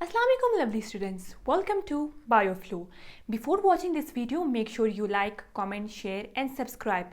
Assalamualaikum lovely students, welcome to BioFlow. Before watching this video, make sure you like, comment, share and subscribe.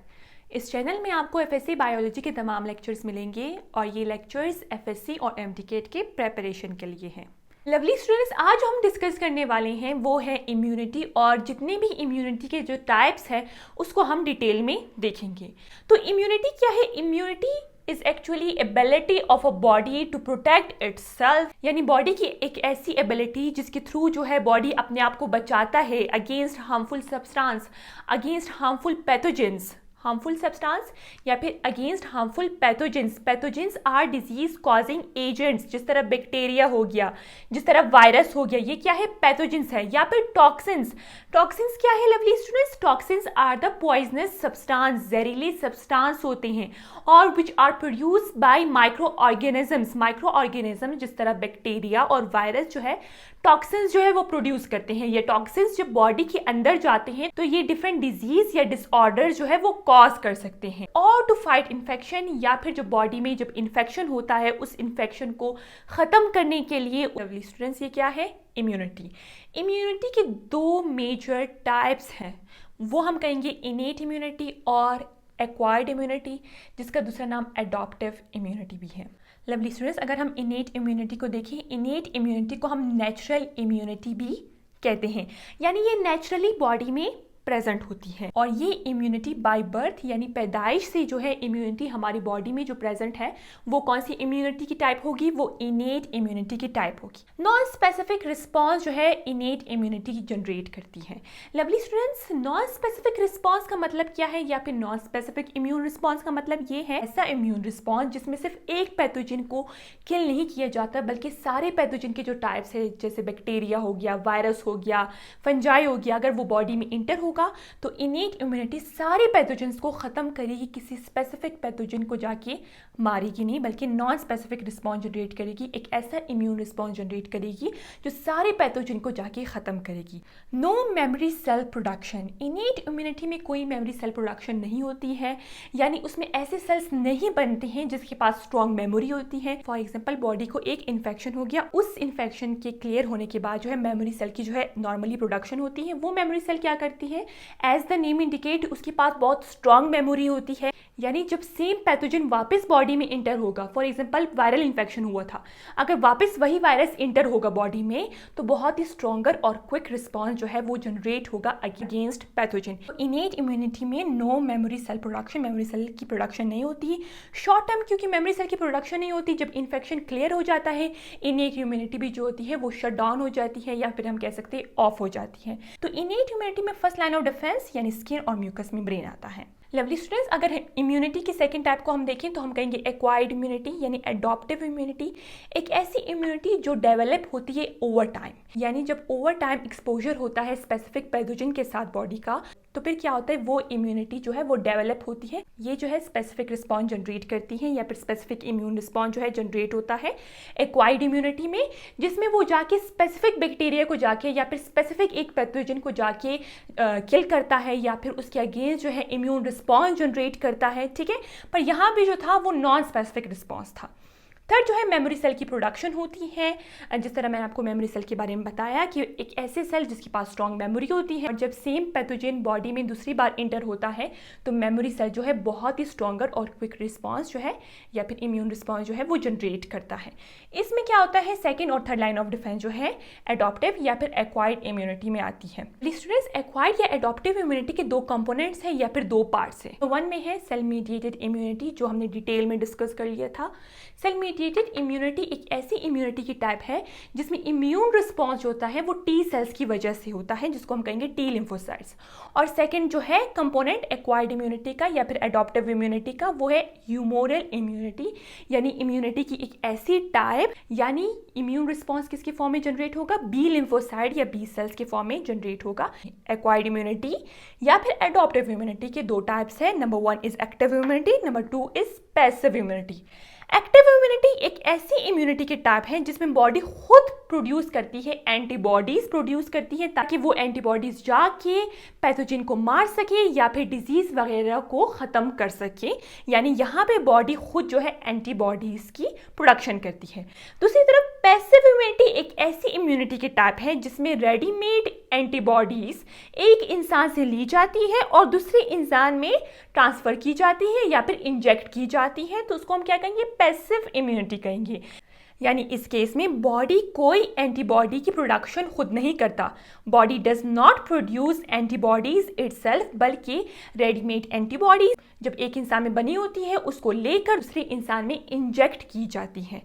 इस channel में आपको FSc biology के तमाम lectures मिलेंगे और ये लेक्चर्स एफएससी और एमटीकेट के प्रेपरेशन के लिए हैं। लवली स्टूडेंट्स, आज हम डिस्कस करने वाले हैं वो है इम्यूनिटी और जितने भी इम्यूनिटी के जो टाइप्स हैं उसको हम डिटेल में देखेंगे। तो इम्यूनिटी क्या है? Immunity is actually ability of a body to protect itself, यानी बॉडी की एक ऐसी एबिलिटी जिसके थ्रू जो है बॉडी अपने आप को बचाता है against harmful substance, against harmful pathogens, harmful substance या फिर against harmful pathogens. Pathogens are disease causing agents, जिस तरह बैक्टीरिया हो गया, जिस तरह वायरस हो गया, ये क्या है? पैथोजेंस है। या फिर टॉक्सिन्स। टॉक्सिन्स क्या है lovely students? Toxins are the poisonous substance, जहरीले सब्सटेंस होते हैं और which are produce by microorganisms. Microorganism जिस तरह बैक्टीरिया और वायरस जो है टॉक्सिन्स जो है वो प्रोड्यूस करते हैं। ये टॉक्सिन्स जब बॉडी के अंदर जाते हैं तो ये डिफरेंट डिजीज या डिसऑर्डर जो है वो कॉज कर सकते हैं। और टू फाइट इन्फेक्शन, या फिर जो बॉडी में जब इन्फेक्शन होता है उस इन्फेक्शन को ख़त्म करने के लिए लवली स्टूडेंट्स ये क्या है? इम्यूनिटी। इम्यूनिटी के दो मेजर टाइप्स हैं, वो हम कहेंगे इनेट इम्यूनिटी और एक्वायर्ड इम्यूनिटी, जिसका दूसरा नाम एडॉप्टिव इम्यूनिटी भी है। लवली स्टूडेंट्स, अगर हम इनेट इम्यूनिटी को देखें, इनेट इम्यूनिटी को हम नेचुरल इम्यूनिटी भी कहते हैं, यानी ये नेचुरली बॉडी में प्रेजेंट होती है। और ये इम्यूनिटी बाय बर्थ यानी पैदाइश से जो है इम्यूनिटी हमारी बॉडी में जो प्रेजेंट है वो कौन सी इम्यूनिटी की टाइप होगी? वो इनेट इम्यूनिटी की टाइप होगी। नॉन स्पेसिफिक रिस्पॉन्स जो है इनेट इम्यूनिटी की जनरेट करती है। Lovely students, non specific response का मतलब क्या है या फिर नॉन स्पेसिफिक इम्यून रिस्पॉन्स का मतलब ये है ऐसा इम्यून रिस्पॉन्स जिसमें सिर्फ एक पैथोजन को किल नहीं किया जाता बल्कि सारे पैथोजन के जो टाइप्स है जैसे बैक्टीरिया हो गया, वायरस हो गया, फंजाई हो गया, अगर वो बॉडी में इंटर होगा तो इनेट इम्यूनिटी सारे पैथोजेंस को खत्म करेगी, किसी स्पेसिफिक पैथोजन को जाके मारेगी नहीं बल्कि नॉन स्पेसिफिक रिस्पॉन्स जनरेट करेगी, एक ऐसा इम्यून रिस्पॉन्स जनरेट करेगी जो सारे पैथोजन को जाके खत्म करेगी। No memory cell production. Innate immunity में कोई मेमोरी सेल प्रोडक्शन नहीं होती है, यानी उसमें ऐसे सेल्स नहीं बनते हैं जिसके पास स्ट्रॉन्ग मेमोरी होती है। फॉर एग्जाम्पल, बॉडी को एक इन्फेक्शन हो गया, उस इन्फेक्शन के क्लियर होने के बाद जो है मेमोरी सेल की जो है नॉर्मली प्रोडक्शन होती है। वो मेमोरी सेल क्या करती है? एज द नेम इंडिकेट, उसके पास बहुत स्ट्रॉन्ग मेमोरी होती है, यानी जब सेम पैथोजन वापस बॉडी में इंटर होगा, फॉर एग्जांपल वायरल इन्फेक्शन हुआ था, अगर वापस वही वायरस इंटर होगा बॉडी में तो बहुत ही स्ट्रॉन्गर और क्विक रिस्पॉन्स जो है वो जनरेट होगा अगेंस्ट पैथोजन। तो इनेट इम्यूनिटी में no memory cell production, memory cell की प्रोडक्शन नहीं होती। शॉर्ट टर्म क्योंकि मेमोरी सेल की प्रोडक्शन नहीं होती, जब इन्फेक्शन क्लियर हो जाता है इनेट इम्यूनिटी भी जो होती है वो शट डाउन हो जाती है या फिर हम कह सकते हैं ऑफ हो जाती है। तो इनेट इम्यूनिटी में फर्स्ट लाइन ऑफ डिफेंस यानी स्किन और म्यूकस मेम्ब्रेन आता है। लवली स्टूडेंट्स, अगर इम्यूनिटी की सेकंड टाइप को हम देखें तो हम कहेंगे एक्वायर्ड इम्यूनिटी यानी एडॉप्टिव इम्यूनिटी। एक ऐसी इम्यूनिटी जो डेवलप होती है ओवर टाइम, यानी जब ओवर टाइम एक्सपोजर होता है स्पेसिफिक पैथोजन के साथ बॉडी का तो फिर क्या होता है, वो इम्यूनिटी जो है वो डेवलप होती है। ये जो है स्पेसिफिक रिस्पॉन्स जनरेट करती है या फिर स्पेसिफिक इम्यून रिस्पॉन्स जो है जनरेट होता है एक्वायर्ड इम्यूनिटी में, जिसमें वो जाके स्पेसिफिक बैक्टीरिया को जाके या फिर स्पेसिफिक एक पैथोजन को जाके किल करता है या फिर उसके अगेंस्ट जो है इम्यून रिस्पॉन्स जनरेट करता है। ठीक है, पर यहाँ भी जो था वो नॉन स्पेसिफिक रिस्पॉन्स था। थर्ड जो है मेमोरी सेल की प्रोडक्शन होती है, जिस तरह मैंने आपको मेमोरी सेल के बारे में बताया कि एक ऐसे सेल जिसके पास स्ट्रॉन्ग मेमोरी होती है और जब सेम पैथोजन बॉडी में दूसरी बार इंटर होता है तो मेमोरी सेल जो है बहुत ही स्ट्रॉन्गर और क्विक रिस्पॉन्स जो है या फिर इम्यून रिस्पॉन्स जो है वो जनरेट करता है। इसमें क्या होता है, सेकेंड और थर्ड लाइन ऑफ डिफेंस जो है एडॉप्टिव या फिर एक्वायर्ड इम्यूनिटी में आती है। स्टूडेंट्स, एक्वायर्ड या एडॉप्टिव इम्यूनिटी के दो कंपोनेंट्स हैं या फिर दो पार्ट्स हैं। तो वन में है सेल मीडिएटेड इम्यूनिटी जो हमने डिटेल में डिस्कस कर लिया था। सेल मीडिएटेड इम्यूनिटी एक ऐसी इम्यूनिटी की टाइप है जिसमें इम्यून रिस्पॉन्स होता है वो टी सेल्स की वजह से होता है जिसको हम कहेंगे टी लिम्फोसाइट्स। और सेकंड जो है कंपोनेंट एक्वायर्ड इम्यूनिटी का या फिर एडॉप्टिव इम्यूनिटी का वो है ह्यूमोरल इम्यूनिटी, यानी इम्यूनिटी की एक ऐसी टाइप, यानी इम्यून रिस्पॉन्स किसके फॉर्म में जनरेट होगा? बी लिम्फोसाइट या बी सेल्स के फॉर्म में जनरेट होगा। एक्वायर्ड इम्यूनिटी या फिर एडॉप्टिव इम्यूनिटी के दो टाइप्स है, number one is active immunity, number two is passive immunity. Active immunity एक ऐसी इम्यूनिटी की टाइप है जिसमें बॉडी खुद प्रोड्यूस करती है, एंटीबॉडीज प्रोड्यूस करती है ताकि वो एंटीबॉडीज जाके पैथोजन को मार सके या फिर डिजीज वगैरह को ख़त्म कर सके। यानी यहाँ पे बॉडी खुद जो है एंटीबॉडीज की प्रोडक्शन करती है। दूसरी तरफ पैसिव इम्यूनिटी एक ऐसी इम्यूनिटी की टाइप है जिसमें रेडीमेड एंटीबॉडीज एक इंसान से ली जाती है और दूसरे इंसान में ट्रांसफर की जाती है या फिर इंजेक्ट की जाती है, तो उसको हम क्या कहेंगे, पैसिव इम्यूनिटी कहेंगे। यानी इस केस में बॉडी कोई एंटीबॉडी की प्रोडक्शन खुद नहीं करता, body does not produce antibodies itself, बल्कि रेडीमेड एंटीबॉडीज जब एक इंसान में बनी होती है उसको लेकर दूसरे इंसान में इंजेक्ट की जाती है।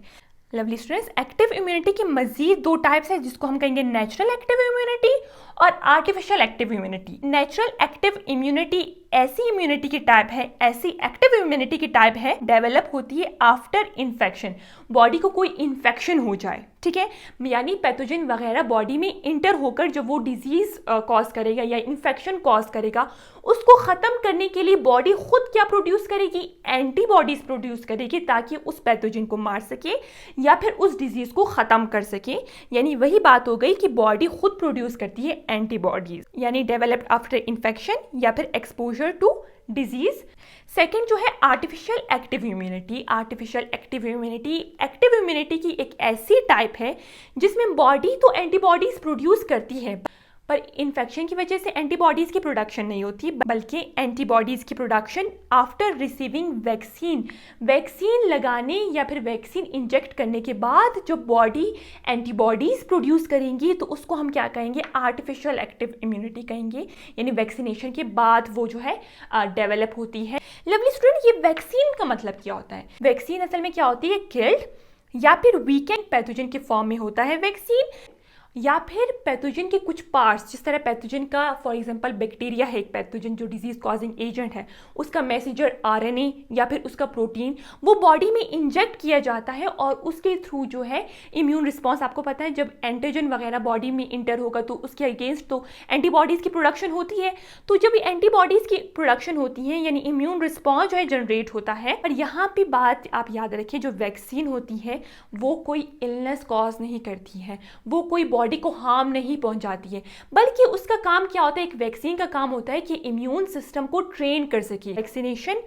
लवली स्टूडेंट्स, एक्टिव इम्यूनिटी की मजीद दो टाइप्स है जिसको हम कहेंगे नेचुरल एक्टिव इम्यूनिटी और artificial active immunity. Natural active immunity ऐसी इम्यूनिटी की टाइप है, ऐसी एक्टिव इम्यूनिटी की टाइप है डेवलप होती है आफ्टर इन्फेक्शन, बॉडी को कोई इन्फेक्शन हो जाए, ठीक है, यानी पैथोजन वगैरह बॉडी में इंटर होकर जब वो डिजीज कॉज करेगा या इन्फेक्शन कॉज करेगा, उसको ख़त्म करने के लिए बॉडी खुद क्या प्रोड्यूस करेगी, एंटीबॉडीज प्रोड्यूस करेगी ताकि उस पैथोजन को मार सके या फिर उस डिजीज को ख़त्म कर सके। यानी वही बात हो गई कि बॉडी खुद प्रोड्यूस करती है एंटीबॉडीज, यानी डेवलप्ड आफ्टर इन्फेक्शन या फिर एक्सपोजर टू डिजीज। सेकेंड जो है artificial active immunity. Artificial active immunity की एक ऐसी टाइप है जिसमें बॉडी तो एंटीबॉडीज प्रोड्यूस करती है पर इन्फेक्शन की वजह से एंटीबॉडीज़ की प्रोडक्शन नहीं होती, बल्कि एंटीबॉडीज़ की प्रोडक्शन आफ्टर रिसीविंग वैक्सीन लगाने या फिर वैक्सीन इंजेक्ट करने के बाद जो बॉडी एंटीबॉडीज़ प्रोड्यूस करेंगी तो उसको हम क्या कहेंगे, आर्टिफिशियल एक्टिव इम्यूनिटी कहेंगे। यानी वैक्सीनेशन के बाद वो जो है डेवलप होती है। लवली स्टूडेंट, ये वैक्सीन का मतलब क्या होता है? वैक्सीन असल में क्या होती है, किल्ड या फिर वीकेंड पैथोजन के फॉर्म में होता है वैक्सीन, या फिर पैथोजन के कुछ पार्ट्स, जिस तरह पैथोजन का फॉर एग्जांपल बैक्टीरिया है एक पैथोजन जो डिजीज कॉजिंग एजेंट है, उसका मैसेंजर आरएनए या फिर उसका प्रोटीन वो बॉडी में इंजेक्ट किया जाता है और उसके थ्रू जो है इम्यून रिस्पॉन्स, आपको पता है जब एंटीजन वगैरह बॉडी में इंटर होगा तो उसके अगेंस्ट तो एंटीबॉडीज़ की प्रोडक्शन होती है, तो जब एंटीबॉडीज़ की प्रोडक्शन होती है यानी इम्यून रिस्पॉन्स जो है जनरेट होता है। पर यहाँ पर बात आप याद रखें, जो वैक्सीन होती है वो कोई इलनेस कॉज नहीं करती है, वो कोई बॉडी को हार्म नहीं पहुंचाती है, बल्कि उसका काम क्या होता है, एक वैक्सीन का काम होता है कि इम्यून सिस्टम को ट्रेन कर सके। वैक्सीनेशन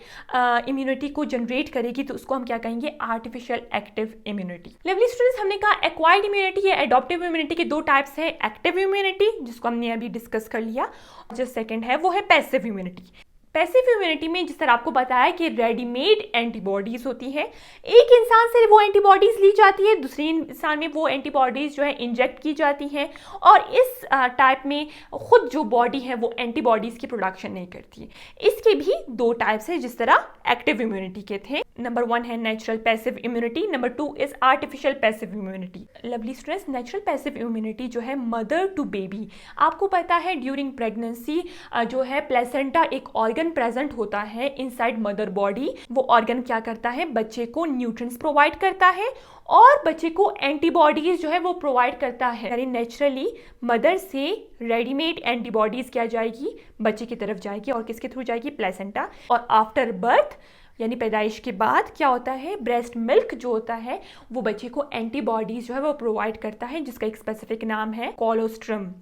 इम्यूनिटी को जनरेट करेगी तो उसको हम क्या कहेंगे, artificial active immunity. Lovely students, हमने कहा एक्वायर्ड इम्यूनिटी या एडॉप्टिव इम्यूनिटी के दो टाइप्स है, एक्टिव इम्यूनिटी जिसको हमने अभी डिस्कस कर लिया, जो सेकेंड है वो है पैसिव इम्यूनिटी। पैसिव इम्यूनिटी में जिस तरह आपको बताया कि रेडीमेड एंटीबॉडीज होती है, एक इंसान से वो एंटीबॉडीज ली जाती है, दूसरे इंसान में वो एंटीबॉडीज जो है इंजेक्ट की जाती हैं और इस टाइप में खुद जो बॉडी है वो एंटीबॉडीज की प्रोडक्शन नहीं करती है। इसके भी दो टाइप्स है जिस तरह एक्टिव इम्यूनिटी के थे। नंबर 1 है natural passive immunity, number 2 is artificial passive immunity. Lovely students, natural passive immunity जो है मदर टू बेबी, आपको पता है ड्यूरिंग प्रेगनेंसी जो है प्लेसेंटा एक ऑर्गन प्रेजेंट होता है इनसाइड मदर बॉडी। वो ऑर्गन क्या करता है, बच्चे को न्यूट्रिएंट्स प्रोवाइड करता है और बच्चे को एंटीबॉडीज जो है वो प्रोवाइड करता है। यानी नेचुरली मदर से रेडीमेड एंटीबॉडीज क्या जाएगी, बच्चे की तरफ जाएगी और किसके थ्रू जाएगी, प्लेसेंटा। और आफ्टर बर्थ यानी पैदाइश के बाद क्या होता है, ब्रेस्ट मिल्क जो होता है वो बच्चे को एंटीबॉडीज जो है वो प्रोवाइड करता है, जिसका एक स्पेसिफिक नाम है कोलोस्ट्रम।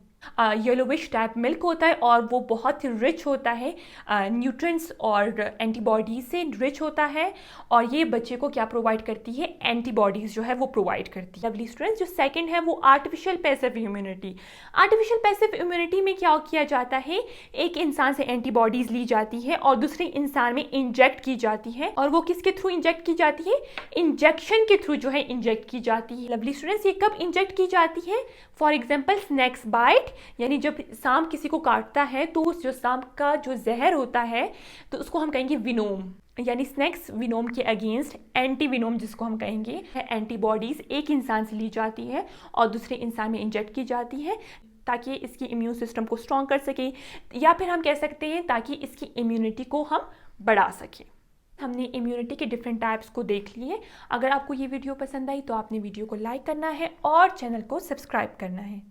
येलोविश टाइप मिल्क होता है और वो बहुत ही रिच होता है, न्यूट्रिएंट्स और एंटीबॉडीज से रिच होता है और ये बच्चे को क्या प्रोवाइड करती है, एंटीबॉडीज जो है वो प्रोवाइड करती है। लवली स्टूडेंट्स, जो सेकंड है वो artificial passive immunity. Artificial passive immunity में क्या किया जाता है, एक इंसान से एंटीबॉडीज ली जाती है और दूसरे इंसान में इंजेक्ट की जाती है, और वो किसके थ्रू इंजेक्ट की जाती है, इंजेक्शन के थ्रू जो है इंजेक्ट की जाती है। लवली स्टूडेंट्स, ये कब इंजेक्ट की जाती है, फॉर एग्जाम्पल स्नैक्स बाइट, यानी जब सांप किसी को काटता है तो उस जो सांप का जो जहर होता है तो उसको हम कहेंगे विनोम, यानी स्नैक्स विनोम के अगेंस्ट एंटी विनोम जिसको हम कहेंगे, एंटीबॉडीज एक इंसान से ली जाती है और दूसरे इंसान में इंजेक्ट की जाती है ताकि इसकी इम्यून सिस्टम को स्ट्रॉन्ग कर सके, या फिर हम कह सकते हैं ताकि इसकी इम्यूनिटी को हम बढ़ा सकें। हमने इम्यूनिटी के डिफरेंट टाइप्स को देख लिए। अगर आपको ये वीडियो पसंद आई तो आपने वीडियो को लाइक करना है और चैनल को सब्सक्राइब करना है।